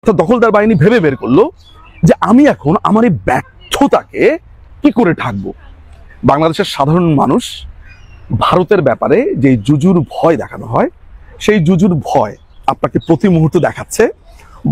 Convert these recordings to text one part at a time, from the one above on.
দখলদার বাহিনী ভেবে বের করলো যে আমি এখন আমার এই ব্যর্থতাকে কি করে ঢাকবো। বাংলাদেশের সাধারণ মানুষ ভারতের ব্যাপারে যে জুজুর ভয় দেখানো হয়, সেই জুজুর ভয় আপনাকে প্রতি মুহূর্তে দেখাচ্ছে।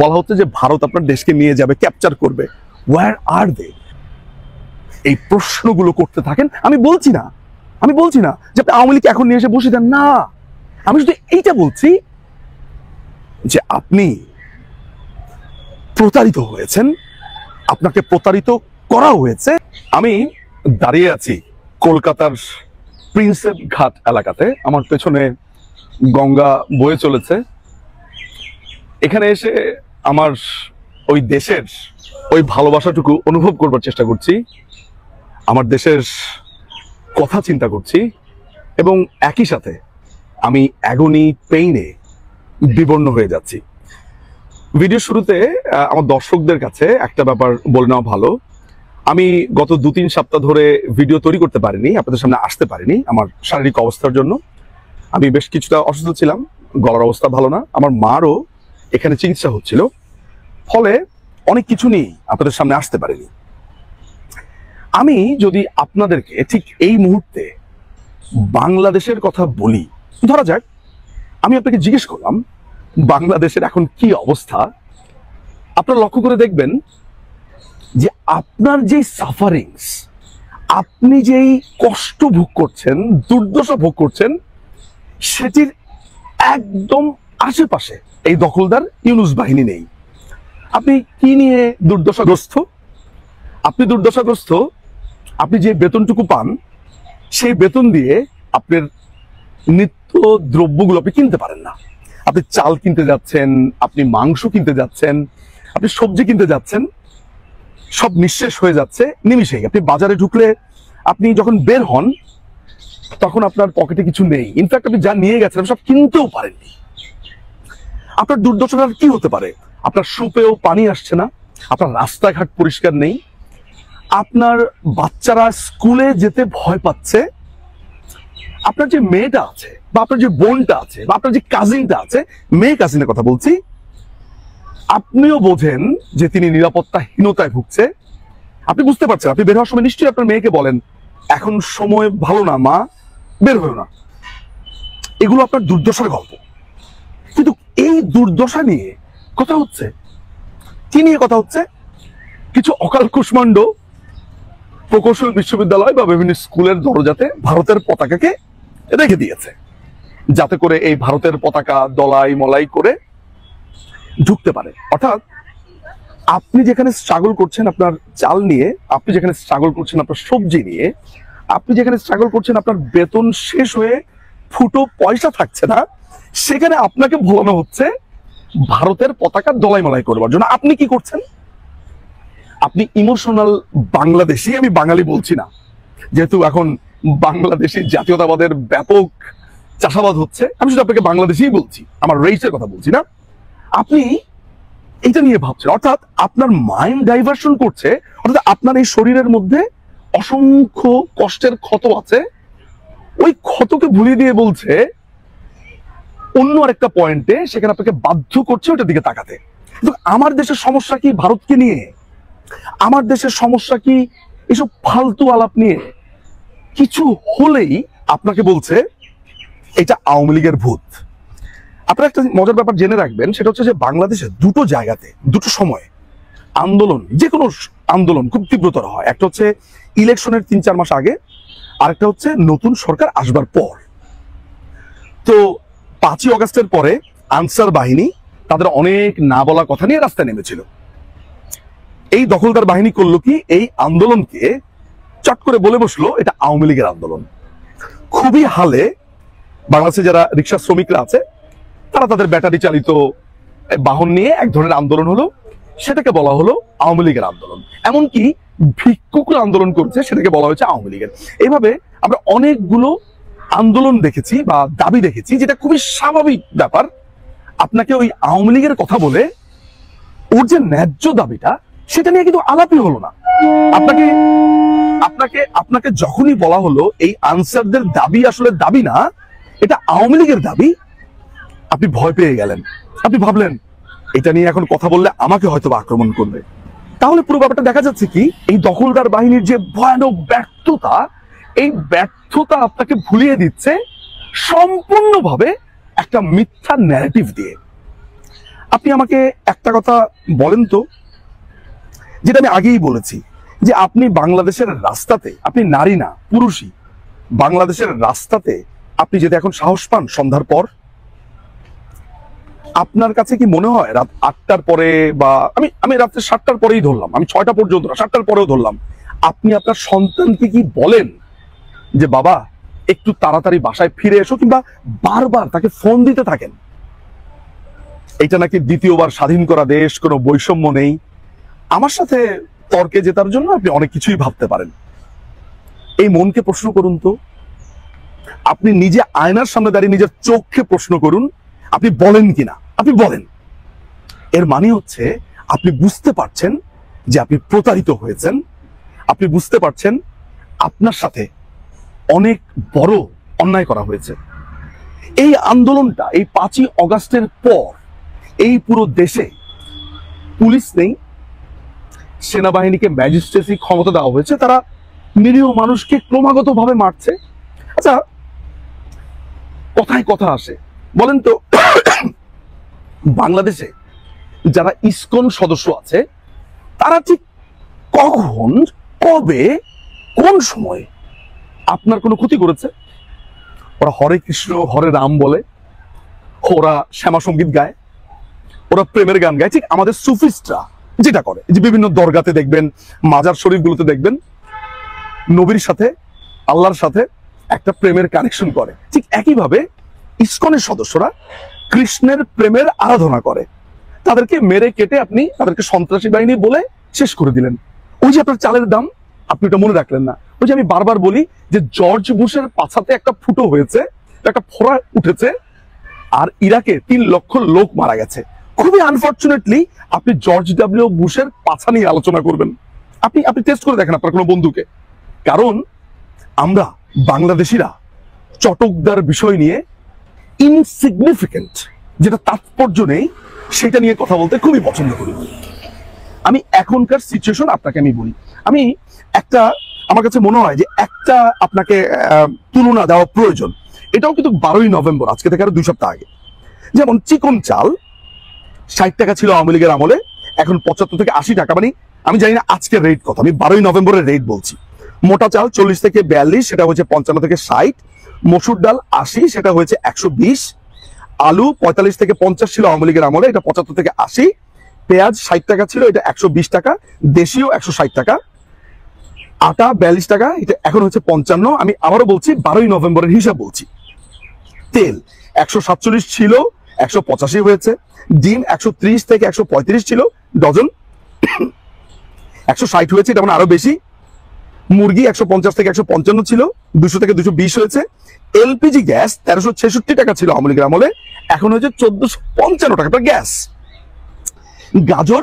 বলা হচ্ছে যে ভারত আপনার দেশকে নিয়ে যাবে, ক্যাপচার করবে। ওয়্যার আর দে? এই প্রশ্নগুলো করতে থাকেন। আমি বলছি না যে আপনি আওয়ামী লীগ এখন নিয়ে এসে বসে দেন, না। আমি শুধু এইটা বলছি যে আপনি প্রতারিত হয়েছেন, আপনাকে প্রতারিত করা হয়েছে। আমি দাঁড়িয়ে আছি কলকাতার প্রিন্সেপ ঘাট এলাকাতে, আমার পেছনে গঙ্গা বয়ে চলেছে। এখানে এসে আমার ওই দেশের ওই ভালোবাসাটুকু অনুভব করবার চেষ্টা করছি, আমার দেশের কথা চিন্তা করছি, এবং একই সাথে আমি অ্যাগনি পেইনে বিবর্ণ হয়ে যাচ্ছি। ভিডিও শুরুতে আমার দর্শকদের কাছে একটা ব্যাপার বলে নেওয়া ভালো। আমি গত 2-3 সপ্তাহ ধরে ভিডিও তৈরি করতে পারিনি, আপনাদের সামনে আসতে পারিনি আমার শারীরিক অবস্থার জন্য। আমি বেশ কিছুটা অসুস্থ ছিলাম, গলার অবস্থা ভালো না, আমার মারও এখানে চিকিৎসা হচ্ছিল, ফলে অনেক কিছু নিয়েই আপনাদের সামনে আসতে পারিনি। আমি যদি আপনাদেরকে ঠিক এই মুহূর্তে বাংলাদেশের কথা বলি, ধরা যাক আমি আপনাকে জিজ্ঞেস করলাম বাংলাদেশের এখন কি অবস্থা, আপনারা লক্ষ্য করে দেখবেন যে আপনার যে সাফারিংস, আপনি যেই কষ্ট ভোগ করছেন, দুর্দশা ভোগ করছেন, সেটির একদম আশেপাশে এই দখলদার ইউনূস বাহিনী নেই। আপনি কি নিয়ে দুর্দশাগ্রস্ত? আপনি দুর্দশাগ্রস্ত, আপনি যে বেতনটুকু পান সেই বেতন দিয়ে আপনার নিত্য দ্রব্যগুলো আপনি কিনতে পারেন না। আপনি চাল কিনতে যাচ্ছেন, আপনি মাংস কিনতে যাচ্ছেন, আপনি সবজি কিনতে যাচ্ছেন, সব নিঃশেষ হয়ে যাচ্ছে নিমিষেই। আপনি বাজারে ঢুকলে, আপনি যখন বের হন তখন আপনার পকেটে কিছু নেই। ইনফ্যাক্ট আপনি যা নিয়ে গেছেন সব কিনতেও পারেননি। আপনার দুর্দশাটা কি হতে পারে? আপনার সুপেও পানি আসছে না, আপনার রাস্তাঘাট পরিষ্কার নেই, আপনার বাচ্চারা স্কুলে যেতে ভয় পাচ্ছে, আপনার যে মেয়েটা আছে বা আপনার যে বোনটা আছে বা আপনার যে কাজিনটা আছে, মেয়ে কাজিনের কথা বলছি, আপনিও বোঝেন যে তিনি নিরাপত্তাহীনতায় ভুগছে। আপনি বুঝতে পারছেন, আপনি বের হওয়ার সময় নিশ্চয়ই আপনার মেয়েকে বলেন এখন সময় ভালো না মা, বের হয়েও না। এগুলো আপনার দুর্দশার গল্প। কিন্তু এই দুর্দশা নিয়ে কথা হচ্ছে কি নিয়ে কথা হচ্ছে? কিছু অকাল কুষ্মাণ্ড প্রকৌশল বিশ্ববিদ্যালয় বা বিভিন্ন স্কুলের দরজাতে ভারতের পতাকাকে রেখে দিয়েছে, যাতে করে এই ভারতের পতাকা দলাই মলাই করে ঢুকতে পারে। অর্থাৎ আপনি যেখানে স্ট্রাগল করছেন আপনার চাল নিয়ে, আপনি যেখানে স্ট্রাগল করছেন আপনার সবজি নিয়ে, আপনি যেখানে স্ট্রাগল করছেন আপনার বেতন শেষ হয়ে ফুটো পয়সা থাকছে না, সেখানে আপনাকে ভোলানো হচ্ছে ভারতের পতাকা দলাই মলাই করবার জন্য। আপনি কি করছেন? আপনি ইমোশনাল বাংলাদেশি, আমি বাঙালি বলছি না, যেহেতু এখন বাংলাদেশি জাতীয়তাবাদের ব্যাপক চাষাবাদ হচ্ছে, আমি শুধু আপনাকে বাংলাদেশি বলছি, আমার রেসের কথা বলছি না। আপনি এটা নিয়ে ভাবছেন, অর্থাৎ আপনার মাইন্ড ডাইভার্সন করছে, অর্থাৎ আপনার এই শরীরের মধ্যে অসংখ্য কষ্টের ক্ষত আছে, ওই ক্ষতকে ভুলিয়ে দিয়ে বলছে অন্য আরেকটা পয়েন্টে, সেখানে আপনাকে বাধ্য করছে ওটার দিকে তাকাতে। কিন্তু আমার দেশের সমস্যা কি ভারতকে নিয়ে? আমার দেশের সমস্যা কি এসব ফালতু আলাপ নিয়ে? কিছু হলেই আপনাকে বলছে এটা আওয়ামী লীগের ভূত। আপনারা একটা মজার ব্যাপার জেনে রাখবেন, সেটা হচ্ছে যে বাংলাদেশে দুটো জায়গাতে দুটো সময় আন্দোলন, যে কোনো আন্দোলন খুব তীব্রতর হয়। একটা হচ্ছে ইলেকশনের 3-4 মাস আগে, আরেকটা হচ্ছে নতুন সরকার আসবার পর। তো 5ই অগাস্টের পরে আনসার বাহিনী তাদের অনেক না বলা কথা নিয়ে রাস্তায় নেমেছিল। এই দখলদার বাহিনী করলো কি, এই আন্দোলনকে চট করে বলে বসলো এটা আওয়ামী লীগের আন্দোলন। খুবই হালে বাংলাদেশে যারা রিক্সা শ্রমিকরা আছে, তারা তাদের ব্যাটারি চালিত বাহন নিয়ে এক ধরনের আন্দোলন হলো, সেটাকে বলা হলো আওয়ামী লীগের আন্দোলন। এমনকি ভিক্ষুকরা আন্দোলন করছে, সেটাকে বলা হয়েছে আওয়ামী লীগের। এইভাবে আমরা অনেকগুলো আন্দোলন দেখেছি বা দাবি দেখেছি, যেটা খুবই স্বাভাবিক ব্যাপার। আপনাকে ওই আওয়ামী লীগের কথা বলে ওর যে ন্যায্য দাবিটা, সেটা নিয়ে কিন্তু আলাপই হলো না। আপনাকে আপনাকে আপনাকে যখনই বলা হলো এই আনসারদের দাবি আসলে দাবি না, এটা আওয়ামী লীগের দাবি, আপনি ভয় পেয়ে গেলেন। আপনি ভাবলেন এটা নিয়ে এখন কথা বললে আমাকে হয়তো আক্রমণ করবে। তাহলে পুরো ব্যাপারটা দেখা যাচ্ছে কি, এই দখলদার বাহিনীর যে ভয়ানক ব্যর্থতা, এই ব্যর্থতা আপনাকে ভুলিয়ে দিচ্ছে সম্পূর্ণভাবে একটা মিথ্যা ন্যারেটিভ দিয়ে। আপনি আমাকে একটা কথা বলেন তো, যেটা আমি আগেই বলেছি, যে আপনি বাংলাদেশের রাস্তাতে, আপনি নারী না পুরুষই, বাংলাদেশের রাস্তাতে আপনি যদি এখন সাহস পান সন্ধ্যার পর, আপনার কাছে কি মনে হয় রাত 8টার পরে, বা আমি রাত্রে 7টার পরেই ধরলাম, আমি 6টা পর্যন্ত না 7টার পরেও ধরলাম, আপনি আপনার সন্তানকে কি বলেন যে বাবা একটু তাড়াতাড়ি বাসায় ফিরে এসো, কিংবা বারবার তাকে ফোন দিতে থাকেন? এটা নাকি দ্বিতীয়বার স্বাধীন করা দেশ, কোনো বৈষম্য নেই। আমার সাথে তর্কে জেতার জন্য আপনি অনেক কিছুই ভাবতে পারেন। এই মনকে প্রশ্ন করুন তো, আপনি নিজে আয়নার সামনে দাঁড়িয়ে নিজের চোখকে প্রশ্ন করুন, আপনি বলেন কিনা, আপনি বলেন। এর মানে হচ্ছে আপনি বুঝতে পারছেন যে আপনি প্রতারিত হয়েছেন, আপনি বুঝতে পারছেন আপনার সাথে অনেক বড় অন্যায় করা হয়েছে। এই আন্দোলনটা, এই 5ই অগাস্টের পর এই পুরো দেশে পুলিশ নেই, সেনাবাহিনীকে ম্যাজিস্ট্রেসি ক্ষমতা দেওয়া হয়েছে, তারা নিরীহ মানুষকে ক্রমাগতভাবে মারছে। আচ্ছা, কথায় কথা আসে, বলেন তো বাংলাদেশে যারা ইসকন সদস্য আছে তারা ঠিক কখন, কবে, কোন সময় আপনার কোনো ক্ষতি করেছে? ওরা হরে কৃষ্ণ হরে রাম বলে, ওরা শ্যামা সঙ্গীত গায়, ওরা প্রেমের গান গায়, ঠিক আমাদের সুফিস্টরা যেটা করে, যে বিভিন্ন দরগাতে দেখবেন, মাজার শরীফগুলোতে দেখবেন নবীর সাথে, আল্লাহর সাথে একটা প্রেমের কানেকশন করে। ঠিক একইভাবে ইসকনের সদস্যরা কৃষ্ণের প্রেমের আরাধনা করে। তাদেরকে মেরে কেটে আপনি তাদেরকে সন্ত্রাসী বাহিনী বলে শেষ করে দিলেন। ওই যে আপনার চালের দাম, আপনি এটা মনে রাখলেন না। ওই যে আমি বারবার বলি যে জর্জ বুশের পাছাতে একটা ফুটো হয়েছে, একটা ফোড়া উঠেছে, আর ইরাকে 3 লক্ষ লোক মারা গেছে। খুবই আনফর্চুনেটলি আপনি জর্জ ডাব্লিউ বুশের পাছা নিয়ে আলোচনা করবেন। আপনি টেস্ট করে দেখেন আপনার কোনো বন্ধুকে। কারণ আমরা বাংলাদেশিরা চটকদার বিষয় নিয়ে, ইনসিগনিফিকেন্ট, যেটা তাৎপর্য নেই, সেটা নিয়ে কথা বলতে খুবই পছন্দ করি। আমি এখনকার সিচুয়েশন আপনাকে আমি বলি, আমি একটা, আমার কাছে মনে হয় যে একটা আপনাকে তুলনা দেওয়া প্রয়োজন। এটাও কিন্তু 12ই নভেম্বর, আজকে থেকে আরো 2 সপ্তাহ আগে। যেমন চিকন চাল 60 টাকা ছিল আওয়ামী লীগের আমলে, এখন 75 থেকে 80 টাকা। মানে আমি জানি না আজকের রেট কত, আমি 12ই নভেম্বরের রেট বলছি। মোটা চাল 40 থেকে 42, সেটা হচ্ছে 55 থেকে 60। মসুর ডাল 80, সেটা হয়েছে 120। আলু 45 থেকে 50 ছিল আওয়ামী লীগের আমলে, এটা 75 থেকে 80। পেঁয়াজ 60 টাকা ছিল, এটা 120 টাকা। দেশীয় 160 টাকা। আটা 42 টাকা, এটা এখন হচ্ছে 55। আমি আবারও বলছি, 12ই নভেম্বরের হিসাব বলছি। তেল 147 ছিল, 185 হয়েছে। ডিম 130 থেকে 135 ছিল ডজন, 160 হয়েছে, এটা মানে আরো বেশি। মুরগি 150 থেকে 155 ছিল, 200 থেকে 220 হয়েছে। এলপিজি গ্যাস 1366 টাকা ছিল আওয়ামী লীগের আমলে, এখন হয়েছে 1455 টাকা গ্যাস। গাজর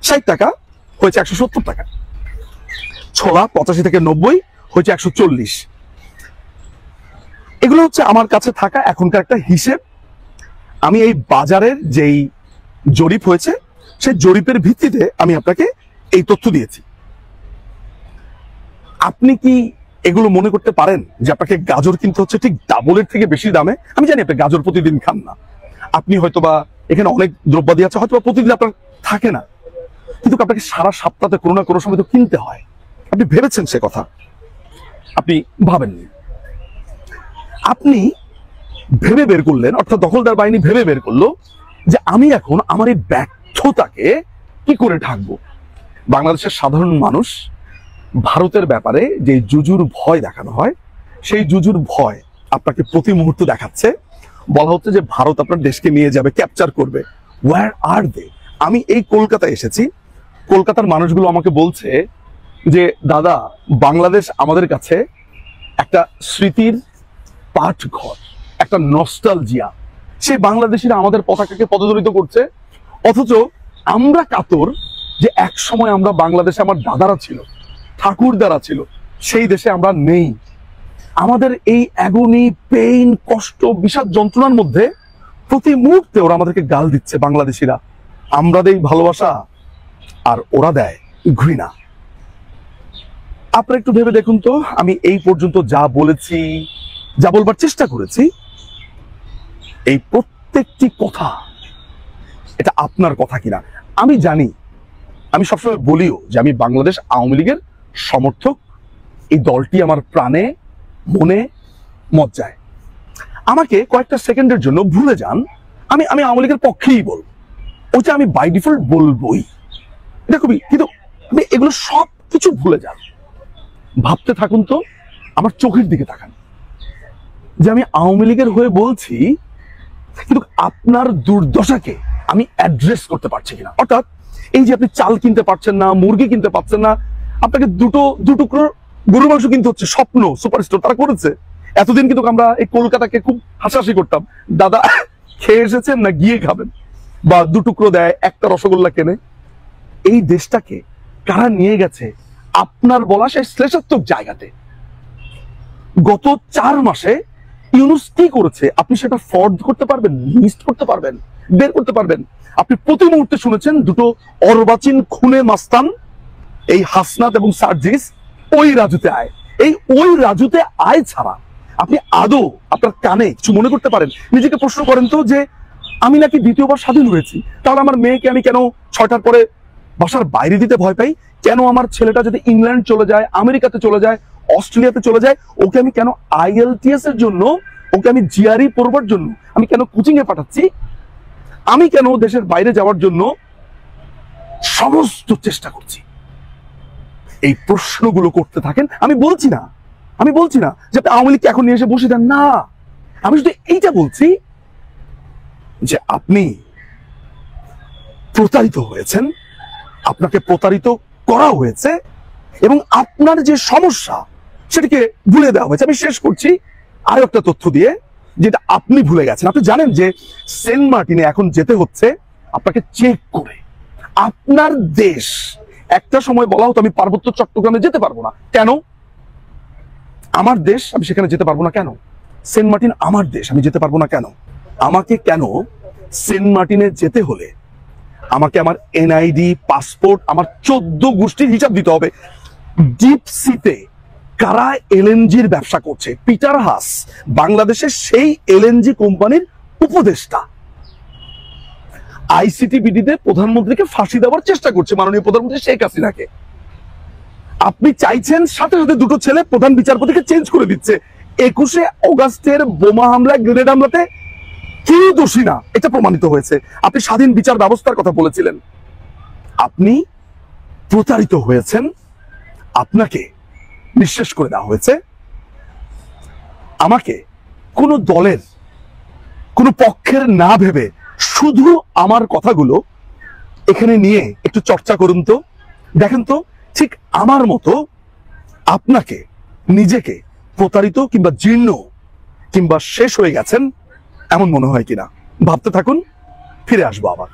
60 টাকা, হয়েছে 170 টাকা। ছোলা 85 থেকে 90, হয়েছে 140। এগুলো হচ্ছে আমার কাছে থাকা এখনকার একটা হিসেব। আমি এই বাজারের যেই জরিপ হয়েছে, সেই জরিপের ভিত্তিতে আমি আপনাকে এই তথ্য দিয়েছি। আপনি কি এগুলো মনে করতে পারেন যে আপনাকে গাজর কিনতে হচ্ছে ঠিক ডাবলের থেকে বেশি দামে? আমি জানি আপনি গাজর প্রতিদিন খান না, আপনি হয়তোবা এখানে অনেক দ্রব্যাদি আছে, হয়তো প্রতিদিন আপনার থাকে না, কিন্তু আপনাকে সারা সপ্তাহে কোনো না কোনো সময় তো কিনতে হয়। আপনি ভেবেছেন সে কথা? আপনি ভাবেননি। আপনি ভেবে বের করলেন, অর্থাৎ দখলদার বাহিনী ভেবে বের করলো যে আমি এখন আমার এই ব্যর্থতাকে কি করে ঢাকবো। বাংলাদেশের সাধারণ মানুষ ভারতের ব্যাপারে যে জুজুর ভয় দেখানো হয়, সেই জুজুর ভয় আপনাকে প্রতি মুহূর্তে দেখাচ্ছে। বলা হচ্ছে যে ভারত আপনার দেশকে নিয়ে যাবে, ক্যাপচার করবে। ওয়্যার আর দে? আমি এই কলকাতায় এসেছি, কলকাতার মানুষগুলো আমাকে বলছে যে দাদা, বাংলাদেশ আমাদের কাছে একটা স্মৃতির পাঠঘর, একটা নস্টালজিয়া। সেই বাংলাদেশিরা আমাদের পতাকাকে পদদলিত করছে, অথচ আমরা কাতর যে এক সময় আমরা বাংলাদেশে আমার দাদারা ছিল, ঠাকুরদারা ছিল, সেই দেশে আমরা নেই। আমাদের এই অ্যাগনি, পেইন, কষ্ট, বিষাদ, যন্ত্রণার মধ্যে প্রতি মুহূর্তে ওরা আমাদেরকে গাল দিচ্ছে বাংলাদেশিরা। আমরা দেই ভালোবাসা আর ওরা দেয় ঘৃণা। আপনারা একটু ভেবে দেখুন তো, আমি এই পর্যন্ত যা বলেছি, যা বলবার চেষ্টা করেছি, এই প্রত্যেকটি কথা এটা আপনার কথা কিনা। আমি জানি, আমি সবসময় বলিও যে আমি বাংলাদেশ আওয়ামী লীগের সমর্থক। এই দলটি আমার প্রাণে মনে মজ্জায়। আমাকে কয়েকটা সেকেন্ডের জন্য ভুলে যান, আমি আওয়ামী লীগের পক্ষেই বলবো, ওইটা আমি বাই ডিফল্ট বলবোই, এটা খুবই, কিন্তু আপনি এগুলো সব কিছু ভুলে যান, ভাবতে থাকুন তো, আমার চোখের দিকে তাকান, যে আমি আওয়ামী লীগের হয়ে বলছি, কিন্তু আপনার দুর্দশাকে আমি অ্যাড্রেস করতে পারছি কিনা। অর্থাৎ এই যে আপনি চাল কিনতে পারছেন না, মুরগি কিনতে পারছেন না, আপনাকে দু টুকরো গরুর মাংস কিনতে হচ্ছে। স্বপ্ন সুপারস্টার তারা করেছে। এতদিন কিন্তু আমরা এই কলকাতাকে খুব হাসাহাসি করতাম, দাদা খেয়ে এসেছেন না গিয়ে খাবেন, বা 2 টুকরো দেয়, একটা রসগোল্লা কেনে। এই দেশটাকে কারা নিয়ে গেছে আপনার বলা সেই শ্লেষাত্মক জায়গাতে। গত 4 মাসে ইউনূস কি করেছে আপনি সেটা ফর্দ করতে পারবেন, লিস্ট করতে পারবেন, বের করতে পারবেন। আপনি প্রতি মুহূর্তে শুনেছেন দুটো অর্বাচীন খুনে মাস্তান, এই হাসনাত এবং সার্জিস, ওই রাজুতে আয়। এই ওই রাজুতে আয় ছাড়া আপনি আদৌ আপনার কানে কিছু মনে করতে পারেন? নিজেকে প্রশ্ন করেন তো, যে আমি নাকি দ্বিতীয়বার স্বাধীন হয়েছি, তাহলে আমার মেয়েকে আমি কেন 6টার পরে বাসার বাইরে দিতে ভয় পাই? কেন আমার ছেলেটা যদি ইংল্যান্ড চলে যায়, আমেরিকাতে চলে যায়, অস্ট্রেলিয়াতে চলে যায়, ওকে আমি কেন IELTS এর জন্য, ওকে আমি GRE পড়বার জন্য আমি কেন কোচিং এ পাঠাচ্ছি? আমি কেন দেশের বাইরে যাওয়ার জন্য সমস্ত চেষ্টা করছি? এই প্রশ্নগুলো করতে থাকেন। আমি বলছি না যে আপনি আওয়ামী লীগকে এখন নিয়ে এসে বসে দেন, না। আমি শুধু এইটা বলছি যে আপনি প্রতারিত হয়েছেন, আপনাকে প্রতারিত করা হয়েছে, এবং আপনার যে সমস্যা সেটাকে ভুলে দেওয়া হয়েছে। আমি শেষ করছি আরো একটা তথ্য দিয়ে, যেটা আপনি ভুলে গেছেন। আপনি জানেন যে সেন্ট মার্টিনে এখন যেতে হচ্ছে আপনাকে চেক করে। আপনার দেশ, একটা সময় বলা হতো আমি পার্বত্য চট্টগ্রামে যেতে পারবো না। কেন? আমার দেশ, আমি সেখানে যেতে পারবো না কেন? সেন্ট মার্টিন আমার দেশ, আমি যেতে পারবো না কেন? আমাকে কেন সেন্ট মার্টিনে যেতে হলে আমাকে আমার NID, পাসপোর্ট, আমার 14 গোষ্ঠীর হিসাব দিতে হবে? ডিপ সিতে কারা LNGর ব্যবসা করছে? পিটার হাস বাংলাদেশের সেই LNG কোম্পানির উপদেষ্টা। ICTBD-তে প্রধানমন্ত্রীকে ফাঁসি দেওয়ার চেষ্টা করছে মাননীয় প্রধানমন্ত্রী শেখ হাসিনাকে। আপনি চাইছেন, সাথে সাথে দুটো ছেলে প্রধান বিচারপতিকে চেঞ্জ করে দিচ্ছে। 21শে অগাস্টের বোমা হামলা, গ্রেনেড হামলাতে কেউ দোষী না, এটা প্রমাণিত হয়েছে। আপনি স্বাধীন বিচার ব্যবস্থার কথা বলেছিলেন, আপনি প্রতারিত হয়েছেন, আপনাকে নিঃশেষ করে দেওয়া হয়েছে। আমাকে কোনো দলের, কোনো পক্ষের না ভেবে শুধু আমার কথাগুলো এখানে নিয়ে একটু চর্চা করুন তো, দেখেন তো ঠিক আমার মতো আপনাকে নিজেকে প্রতারিত কিংবা জীর্ণ কিংবা শেষ হয়ে গেছেন এমন মনে হয় কিনা। ভাবতে থাকুন, ফিরে আসবো আবার।